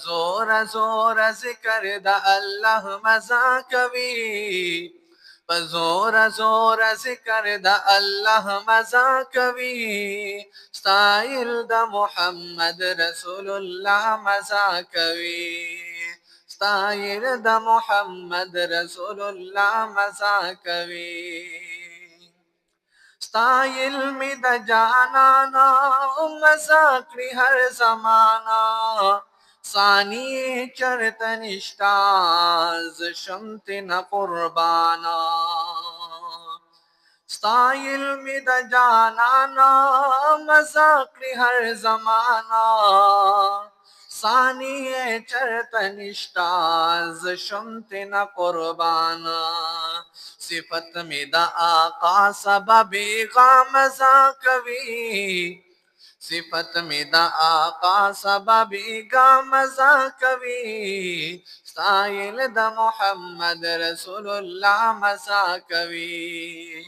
जोर जोर जिक्र द अल्लाह मजा कवी जोर जोर जिक्र द अल्लाह मजा कवी स्टाइल द मोहम्मद रसूलुल्लाह मजा कवी स्टाइल द मोहम्मद रसूलुल्लाह मजा कवी स्टाइल में द जाना ना मजाकरी हर जमाना सानी चरतनिष्टाज शमत न कुर्बाना स्टाइल में द जाना ना मजाकरी हर जमाना सानी चरतनिष्टाज शमत न कुर्बाना सिफत में द आका सबबे गामजा कवी सिफत में द आका सबबे गामजा कवी साइल द मोहम्मद रसूलुल्लाह मजा कवी।